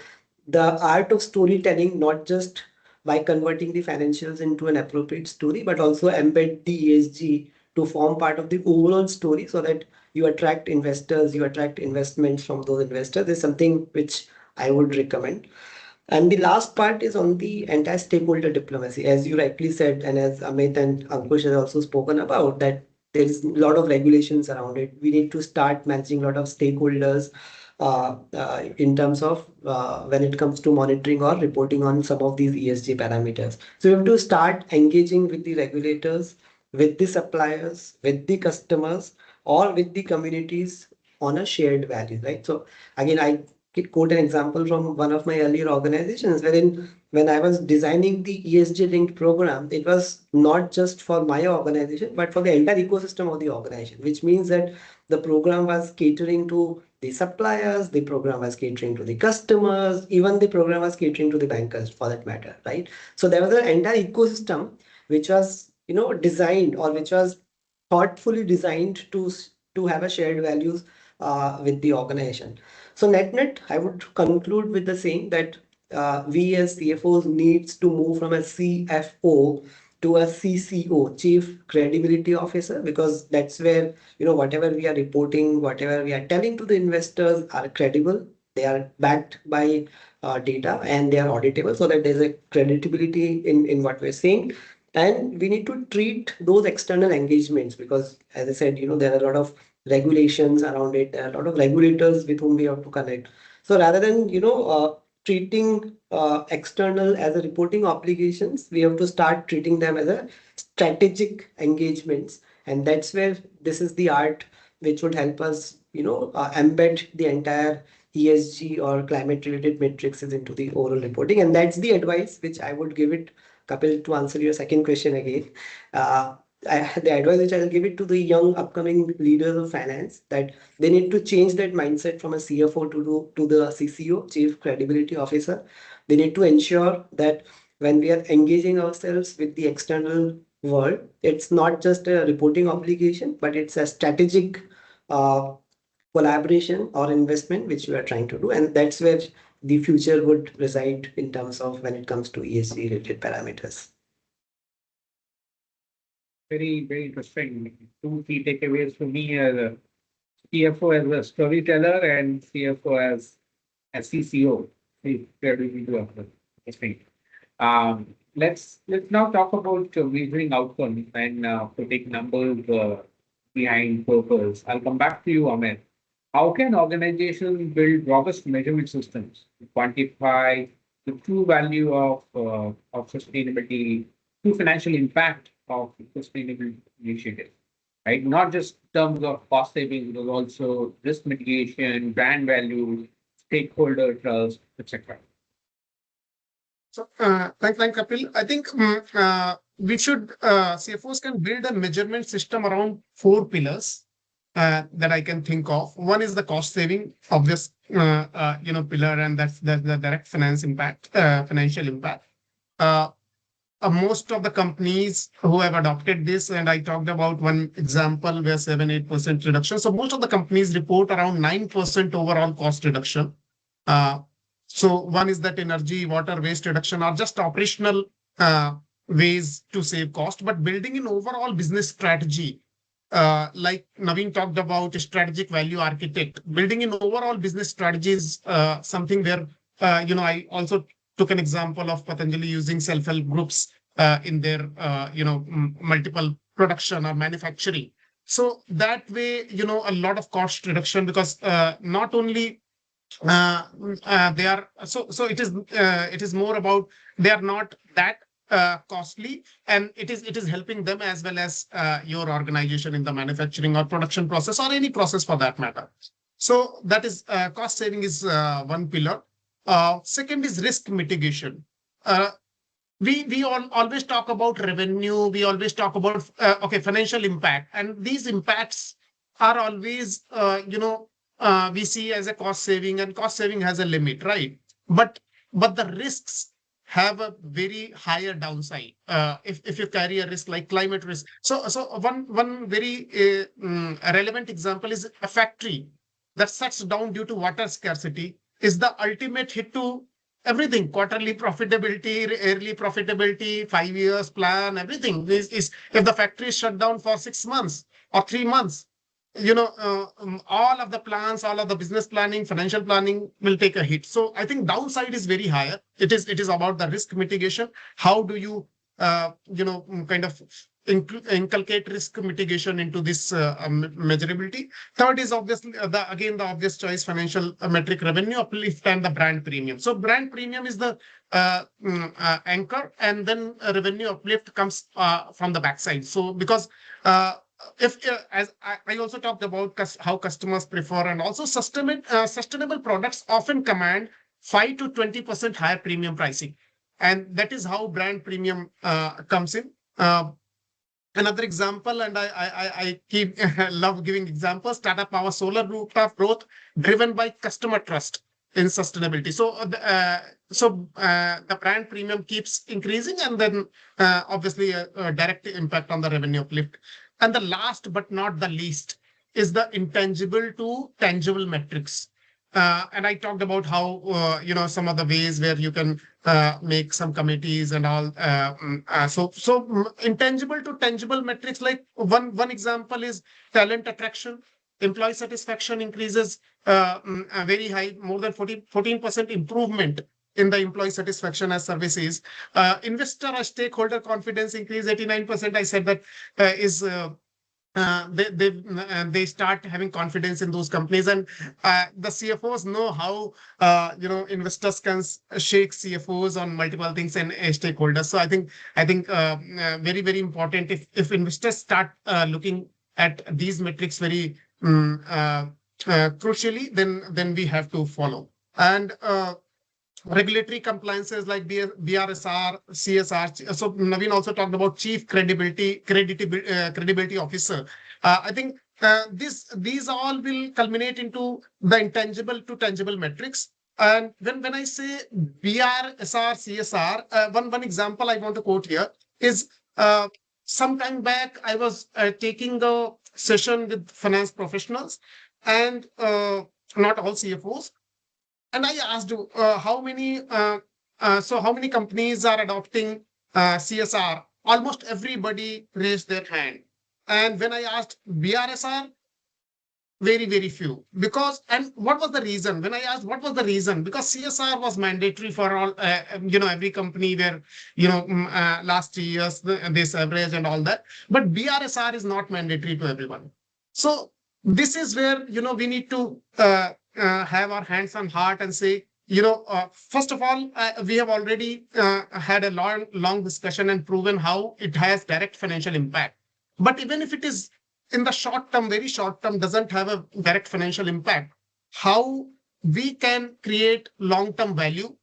the art of storytelling, not just by converting the financials into an appropriate story, but also embed the ESG to form part of the overall story, so that you attract investors, you attract investments from those investors, is something which I would recommend. And the last part is on the entire stakeholder diplomacy, as you rightly said, and as Amit and Ankush has also spoken about, that there is a lot of regulations around it. We need to start managing a lot of stakeholders in terms of when it comes to monitoring or reporting on some of these ESG parameters. So we have to start engaging with the regulators, with the suppliers, with the customers, or with the communities on a shared value, right? So again, I quote an example from one of my earlier organizations, wherein when I was designing the ESG linked program, it was not just for my organization, but for the entire ecosystem of the organization, which means that the program was catering to the suppliers, the program was catering to the customers, even the program was catering to the bankers for that matter, right? So there was an entire ecosystem which was, designed, or which was thoughtfully designed to have a shared values with the organization. So net, I would conclude with the saying that we as CFOs needs to move from a CFO to a CCO, Chief Credibility Officer, because that's where, whatever we are reporting, whatever we are telling to the investors are credible. They are backed by data, and they are auditable, so that there's a credibility in what we're saying. And we need to treat those external engagements, because as I said, there are a lot of regulations around it. There are a lot of regulators with whom we have to connect. So rather than, treating external as a reporting obligations, we have to start treating them as a strategic engagements. And that's where this is the art which would help us, embed the entire ESG or climate related metrics into the overall reporting. And that's the advice which I would give it, Kapil, to answer your second question again. Uh, the advice which I'll give it to the young upcoming leaders of finance, that they need to change that mindset from a CFO to the CCO, Chief Credibility Officer. They need to ensure that when we are engaging ourselves with the external world, it's not just a reporting obligation, but it's a strategic uh, collaboration or investment which we are trying to do. And that's where the future would reside in terms of when it comes to ESG related parameters. Very, very interesting. Two key takeaways for me as a CFO as a storyteller and CFO as CCO. Interesting. Let's now talk about measuring outcomes and putting numbers behind purpose. I'll come back to you, Amit. How can organizations build robust measurement systems to quantify the true value of sustainability, true financial impact of sustainable initiatives? Right, not just terms of cost savings, but also risk mitigation, brand value, stakeholder trust, etc. So, thanks, Kapil. I think we should, CFOs can build a measurement system around four pillars that I can think of. One is the cost saving, obvious, pillar, and that's the direct financial impact. Uh, Most of the companies who have adopted this, and I talked about one example where 7-8% reduction. So most of the companies report around 9% overall cost reduction. Uh, so one is that energy, water, waste reduction are just operational uh, ways to save cost, but building an overall business strategy, like Naveen talked about, a strategic value architect, building an overall business strategy is something where, I also took an example of Patanjali using self-help groups in their, multiple production or manufacturing. So that way, a lot of cost reduction, because not only they are so it is more about they are not that costly, and it is helping them as well as your organization in the manufacturing or production process or any process for that matter. So that is cost saving is one pillar. Second is risk mitigation. uh, we always talk about revenue, we always talk about financial impact, and these impacts are always we see as a cost saving, and cost saving has a limit, right? But the risks have a very higher downside if you carry a risk like climate risk. So one very relevant example is a factory that shuts down due to water scarcity is the ultimate hit to everything: quarterly profitability, yearly profitability, 5 years plan, everything is if the factory is shut down for 6 months or 3 months, all of the plans, all of the business planning, financial planning will take a hit. So I think downside is very higher. It is about the risk mitigation. How do you kind of inculcate risk mitigation into this measurability? Third is obviously the obvious choice: financial metric, revenue uplift, and the brand premium. So brand premium is the anchor, and then revenue uplift comes from the backside. So because if as I also talked about how customers prefer, and also sustainable products often command 5 to 20% higher premium pricing, and that is how brand premium comes in. Another example, and I keep love giving examples: Tata Power solar rooftop growth driven by customer trust in sustainability. The brand premium keeps increasing, and then obviously a direct impact on the revenue uplift. And the last but not the least is the intangible to tangible metrics. And I talked about how some of the ways where you can make some committees and all. Intangible to tangible metrics, like one example is talent attraction. Employee satisfaction increases very high, more than 14% improvement in the employee satisfaction as services. Investor or stakeholder confidence increase 89%. I said that is they start having confidence in those companies, and the CFOs know how investors can shake CFOs on multiple things and stakeholders. So I think very very important, if investors start looking at these metrics very crucially, then we have to follow. And regulatory compliances like BRSR, CSR. So Naveen also talked about chief credibility officer. I think these all will culminate into the intangible to tangible metrics. And when I say BRSR, CSR, one example I want to quote here is some time back I was taking a session with finance professionals, and not all CFOs. And I asked how many companies are adopting CSR. Almost everybody raised their hand. And when I asked BRSR, very very few. And what was the reason? When I asked what was the reason, because CSR was mandatory for all every company, where last 3 years this average and all that, but BRSR is not mandatory to everyone. So this is where we need to have our hands on heart and say, first of all, we have already had a long discussion and proven how it has direct financial impact. But even if it is in the short term, very short term, doesn't have a direct financial impact, how we can create long term value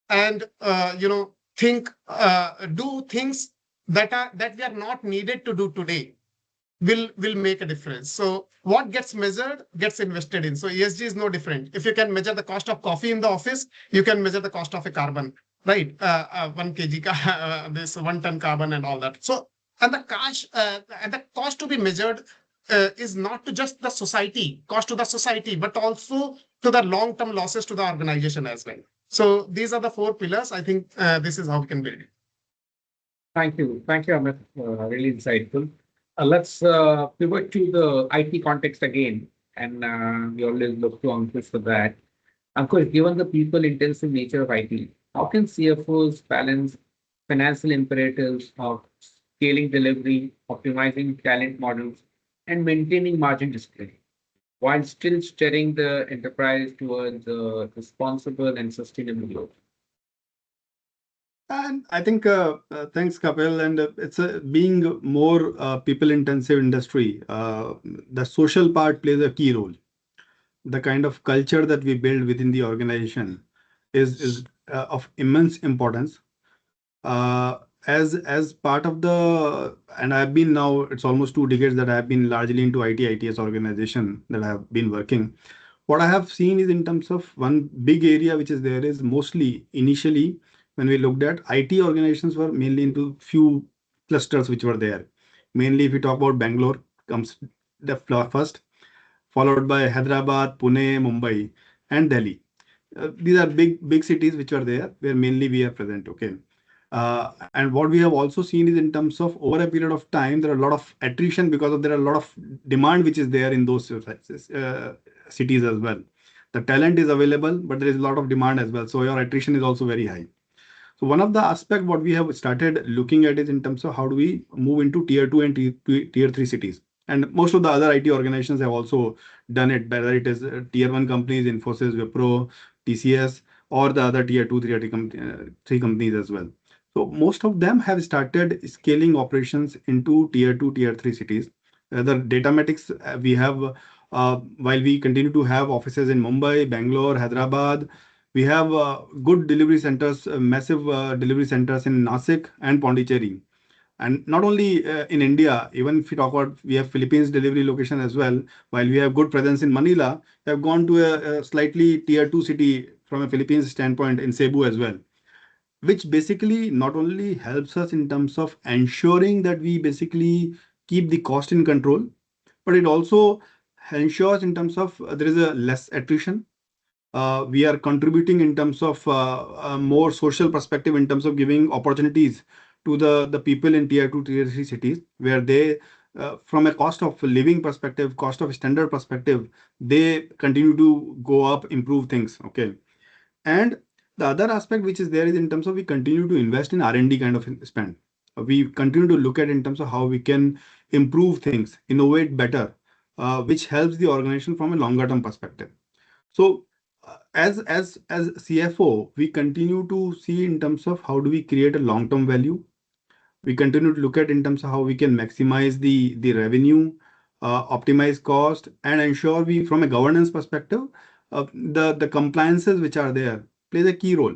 and do things that we are not needed to do today will make a difference. So what gets measured gets invested in. So ESG is no different. If you can measure the cost of coffee in the office, you can measure the cost of a carbon, right? 1 kg, this 1 ton carbon and all that. So and the cost to be measured is not to just the society, cost to the society, but also to the long-term losses to the organization as well. So these are the 4 pillars. I think this is how we can build it. Thank you, Amit. Really insightful. Let's pivot to the IT context again, and we always look to Ankush for that. Ankush, given the people-intensive nature of IT, how can CFOs balance financial imperatives of scaling delivery, optimizing talent models, and maintaining margin discipline, while still steering the enterprise towards responsible and sustainable growth? And I think, thanks, Kapil. And it's being more people-intensive industry. The social part plays a key role. The kind of culture that we build within the organization is of immense importance. As part of and I've been now, it's almost 2 decades that I've been largely into ITS organization that I've been working. What I have seen is, in terms of one big area which is there, is mostly initially when we looked at IT organizations were mainly into few clusters which were there. Mainly, if we talk about Bangalore, comes the first, followed by Hyderabad, Pune, Mumbai, and Delhi. These are big cities which are there where mainly we are present. Okay. And what we have also seen is in terms of over a period of time, there are a lot of attrition because of there are a lot of demand which is there in those cities as well. The talent is available, but there is a lot of demand as well. So your attrition is also very high. So one of the aspect what we have started looking at is in terms of how do we move into tier 2 and tier 3 cities. And most of the other IT organizations have also done it, whether it is tier 1 companies, Infosys, Wipro, TCS, or the other tier 2, 3 companies as well. So most of them have started scaling operations into tier 2, tier 3 cities. The Datamatics we have, while we continue to have offices in Mumbai, Bangalore, Hyderabad, we have good delivery centers, massive delivery centers in Nasik and Pondicherry. And not only in India, even if we talk about, we have Philippines delivery location as well. While we have good presence in Manila, we have gone to a slightly tier 2 city from a Philippines standpoint in Cebu as well, which basically not only helps us in terms of ensuring that we basically keep the cost in control, but it also ensures in terms of there is a less attrition. We are contributing in terms of a more social perspective in terms of giving opportunities to the people in tier 2 tier 3 cities where they from a cost of living perspective, cost of standard perspective, they continue to go up, improve things. Okay. And the other aspect which is there is in terms of we continue to invest in R&D kind of spend. We continue to look at in terms of how we can improve things, innovate better, which helps the organization from a longer term perspective. So as CFO, we continue to see in terms of how do we create a long-term value. We continue to look at in terms of how we can maximize the revenue, optimize cost, and ensure we, from a governance perspective, the compliances which are there plays a key role.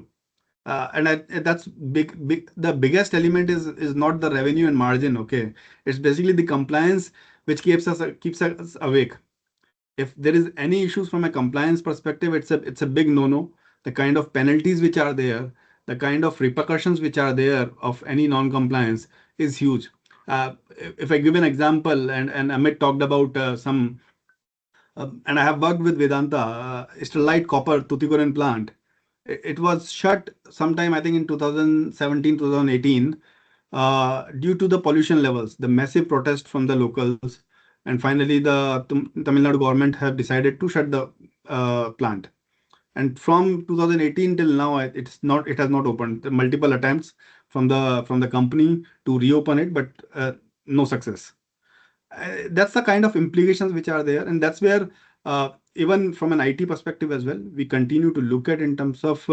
That's big. The biggest element is not the revenue and margin. Okay, it's basically the compliance which keeps us awake. If there is any issues from a compliance perspective, it's a big no-no. The kind of penalties which are there, the kind of repercussions which are there of any non-compliance is huge. If I give an example, and Amit talked about some, and I have worked with Vedanta, Sterlite Copper Tuticorin plant. It was shut sometime, I think in 2017, 2018, due to the pollution levels, the massive protest from the locals, and finally the Tamil Nadu government have decided to shut the plant. And from 2018 till now, it has not opened. There are multiple attempts from the company to reopen it, but no success. That's the kind of implications which are there, and that's where even from an IT perspective as well, we continue to look at in terms of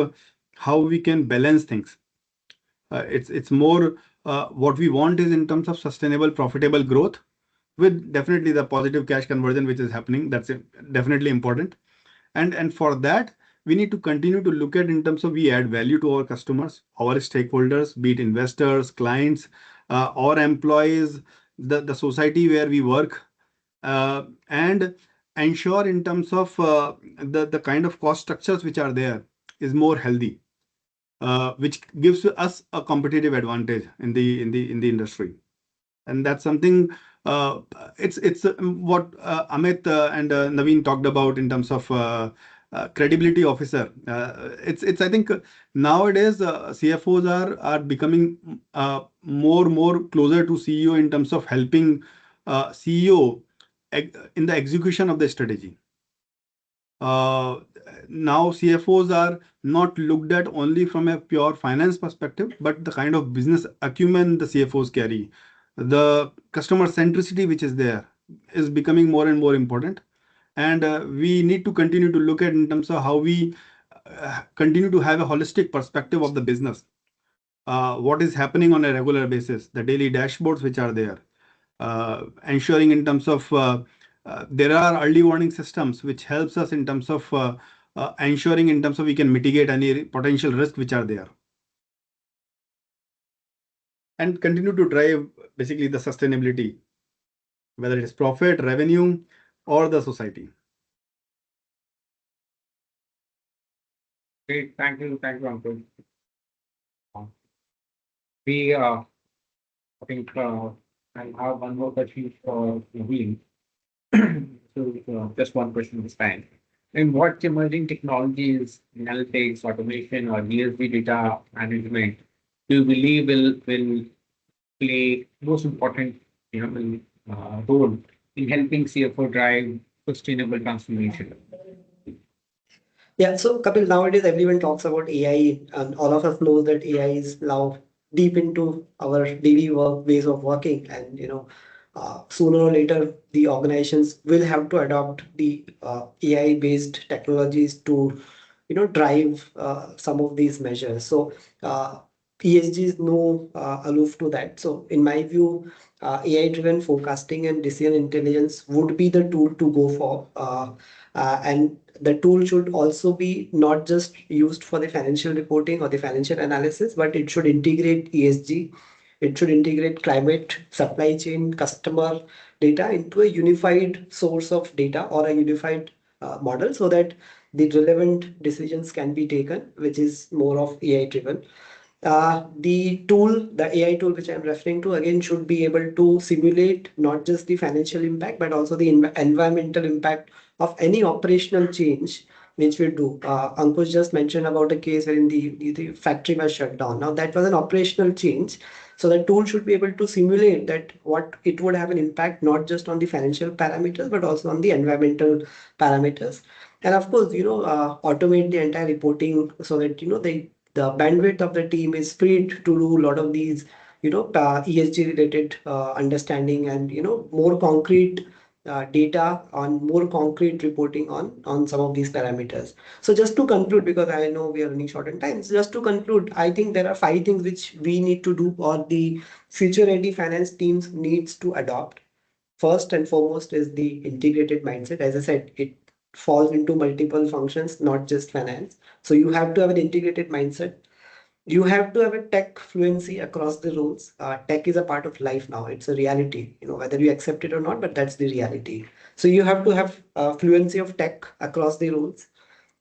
how we can balance things. It's more what we want is in terms of sustainable, profitable growth with definitely the positive cash conversion which is happening. That's definitely important. And for that, we need to continue to look at in terms of we add value to our customers, our stakeholders, be it investors, clients, our employees, the society where we work, and ensure in terms of the kind of cost structures which are there is more healthy, which gives us a competitive advantage in the industry. And that's something it's what Amit and Naveen talked about in terms of credibility officer. It's I think nowadays CFOs are becoming more closer to CEO in terms of helping CEO in the execution of the strategy. Uh, Now CFOs are not looked at only from a pure finance perspective, but the kind of business acumen the CFOs carry, the customer centricity which is there is becoming more and more important. And we need to continue to look at in terms of how we continue to have a holistic perspective of the business. What is happening on a regular basis, the daily dashboards which are there, ensuring in terms of there are early warning systems which helps us in terms of ensuring in terms of we can mitigate any potential risk which are there, and continue to drive basically the sustainability, whether it is profit, revenue, or the society. Great. Thank you, Ankur. We, I think, I have one more question for Naveen. So, just one question this time. And what emerging technologies, analytics, automation, or ESG data management do you believe will play most important, role in helping CFO drive sustainable transformation? Yeah, so Kapil, nowadays everyone talks about AI, and all of us know that AI is now deep into our daily work ways of working, and sooner or later the organizations will have to adopt the AI-based technologies to drive some of these measures. So ESG is no aloof to that. So in my view, AI-driven forecasting and decision intelligence would be the tool to go for. And the tool should also be not just used for the financial reporting or the financial analysis, but it should integrate ESG. It should integrate climate, supply chain, customer data into a unified source of data or a unified model, so that the relevant decisions can be taken, which is more of AI driven. The AI tool which I'm referring to again should be able to simulate not just the financial impact, but also the environmental impact of any operational change which we do. Ankush just mentioned about a case wherein the factory was shut down. Now that was an operational change. So the tool should be able to simulate that what it would have an impact not just on the financial parameters, but also on the environmental parameters. And of course, automate the entire reporting so that, the bandwidth of the team is freed to do a lot of these, ESG related understanding and, more concrete data on more concrete reporting on some of these parameters. So just to conclude, because I know we are running short on time, so just to conclude, I think there are 5 things which we need to do or the future ready finance teams needs to adopt. First and foremost is the integrated mindset. As I said, it falls into multiple functions, not just finance. So you have to have an integrated mindset. You have to have a tech fluency across the roles. Tech is a part of life now. It's a reality, whether you accept it or not, but that's the reality. So you have to have fluency of tech across the roles.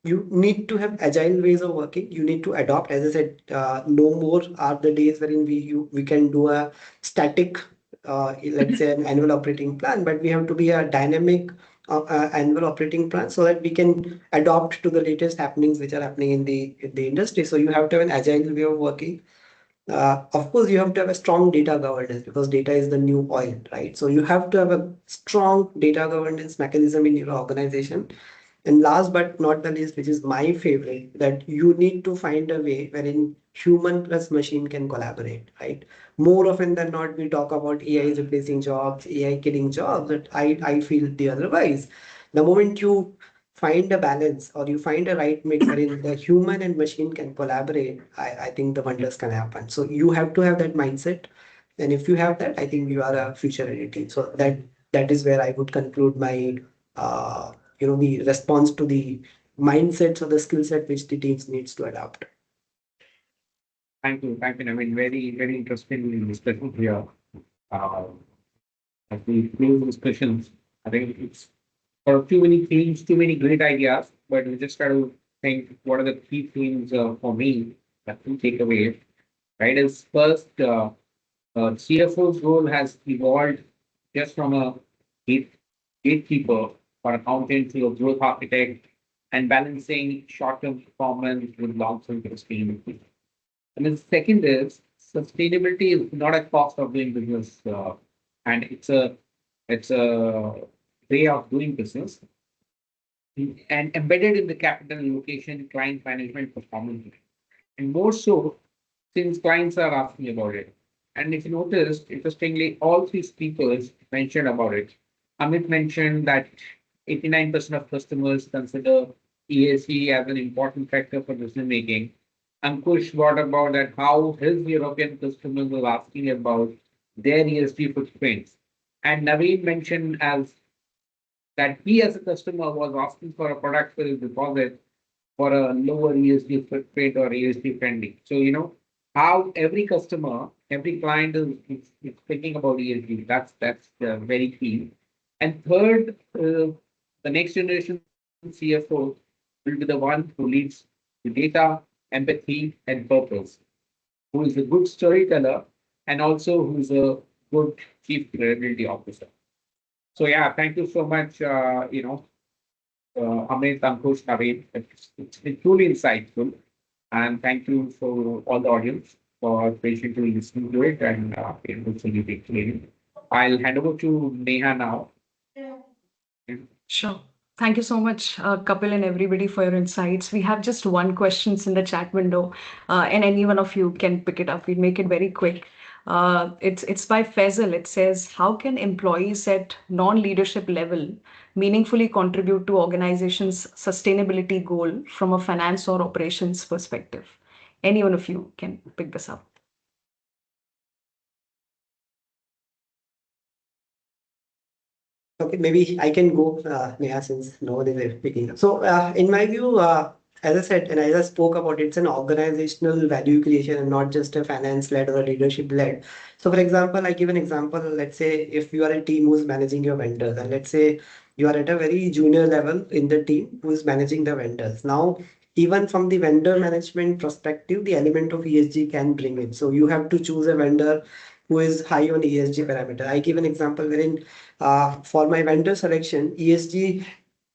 You need to have agile ways of working. You need to adopt. As I said, no more are the days wherein we can do a static, let's say, an annual operating plan, but we have to be a dynamic annual operating plan so that we can adopt to the latest happenings which are happening in the industry. So you have to have an agile way of working. Of course, you have to have a strong data governance because data is the new oil, right? So you have to have a strong data governance mechanism in your organization. And last but not the least, which is my favorite, that you need to find a way wherein human plus machine can collaborate, right? More often than not, we talk about AI is replacing jobs, AI killing jobs, but I feel the otherwise. The moment you find a balance or you find a right mix wherein the human and machine can collaborate, I think the wonders can happen. So you have to have that mindset. And if you have that, I think you are a future ready team. So that is where I would conclude my the response to the mindsets or the skill set which the teams needs to adopt. Thank you. I mean, very, very interesting discussion here. Uh, as we close discussions, I think it's for too many themes, too many great ideas, but we just try to think what are the key themes for me that we take away. Right, is first, CFO's role has evolved just from a gatekeeper or accountant to a growth architect and balancing short-term performance with long-term sustainability. And then second is sustainability is not a cost of doing business, and it's a way of doing business and embedded in the capital allocation, client management, performance, and more so since clients are asking about it. And if you notice, interestingly, all three speakers mentioned about it. Amit mentioned that 89% of customers consider ESG as an important factor for decision making. Ankush brought about that how his European customers were asking about their ESG footprints. And Naveen mentioned as that he as a customer was asking for a product for his deposit for a lower ESG footprint or ESG friendly. So, how every customer, every client is thinking about ESG. That's very key. And third, the next generation CFO will be the one who leads the data, empathy, and purpose. who is a good storyteller, and also who is a good chief credibility officer. So yeah, thank you so much. Amit, Ankush, Naveen. It's been truly insightful. And thank you for all the audience for patiently listening to it and hopefully explaining. I'll hand over to Neha now. Sure. Thank you so much, Kapil and everybody, for your insights. We have just one questions in the chat window, and any one of you can pick it up. We'll make it very quick. It's by Faisal. It says, how can employees at non-leadership level meaningfully contribute to organization's sustainability goal from a finance or operations perspective? Any one of you can pick this up. Okay, maybe I can go, Neha, since no one is picking up. So, in my view, as I said, and as I spoke about, it's an organizational value creation and not just a finance-led or a leadership-led. So, for example, I give an example. Let's say if you are a team who's managing your vendors, and let's say you are at a very junior level in the team who is managing the vendors. Now, even from the vendor management perspective, the element of ESG can bring in. So, you have to choose a vendor who is high on ESG parameter. I give an example wherein for my vendor selection, ESG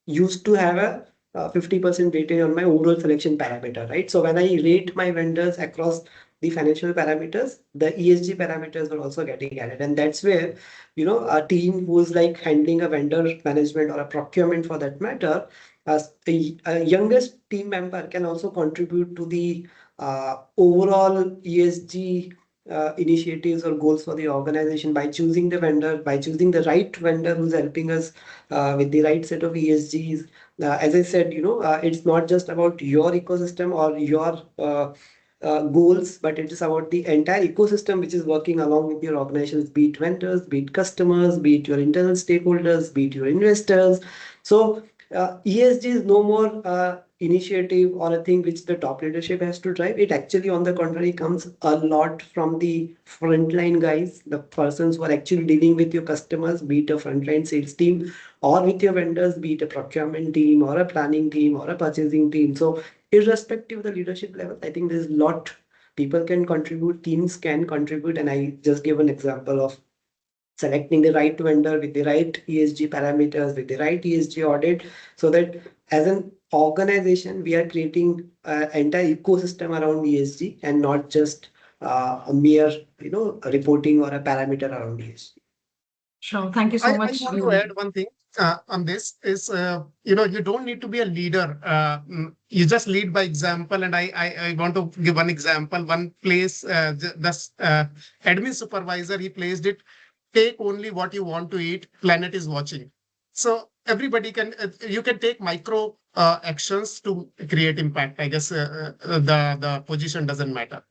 used to have a 50% weightage on my overall selection parameter, right? So when I rate my vendors across the financial parameters, the ESG parameters are also getting added. And that's where, a team who's like handling a vendor management or a procurement for that matter, as a youngest team member can also contribute to the overall ESG initiatives or goals for the organization by choosing the vendor, by choosing the right vendor who's helping us with the right set of ESGs. As I said, it's not just about your ecosystem or your goals, but it is about the entire ecosystem which is working along with your organizations, be it vendors, be it customers, be it your internal stakeholders, be it your investors. So ESG is no more initiative or a thing which the top leadership has to drive. It actually, on the contrary, comes a lot from the frontline guys, the persons who are actually dealing with your customers, be it a frontline sales team or with your vendors, be it a procurement team or a planning team or a purchasing team. So irrespective of the leadership level, I think there's a lot people can contribute, teams can contribute. And I just gave an example of selecting the right vendor with the right ESG parameters, with the right ESG audit, so that as an organization, we are creating an entire ecosystem around ESG and not just a mere, reporting or a parameter around ESG. Sure. Thank you so I much. want to add one thing on this is, you don't need to be a leader. You just lead by example. And I want to give one example. One place, this admin supervisor, he placed it, take only what you want to eat, planet is watching. So everybody can, you can take micro actions to create impact. I guess the position doesn't matter.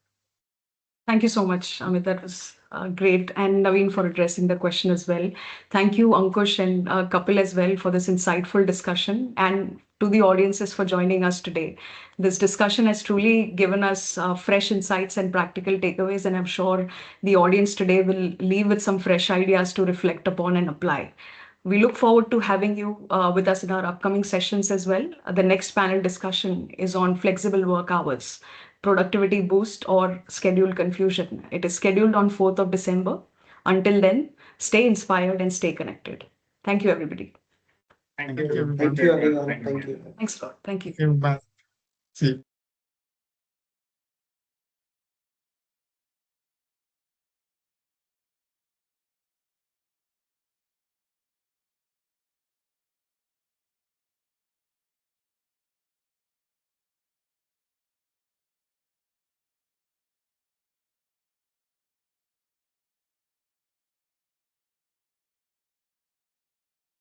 Thank you so much, Amit. That was great. And Naveen for addressing the question as well. Thank you, Ankush and Kapil as well for this insightful discussion. And to the audiences for joining us today. This discussion has truly given us fresh insights and practical takeaways. And I'm sure the audience today will leave with some fresh ideas to reflect upon and apply. We look forward to having you with us in our upcoming sessions as well. The next panel discussion is on flexible work hours, productivity boost, or schedule confusion. It is scheduled on 4th of December. Until then, stay inspired and stay connected. Thank you, everybody. Thank Thank you, you. everyone. Thank you, everyone. Thank you. Thanks a lot. Thank you. Thank you. Bye. See you.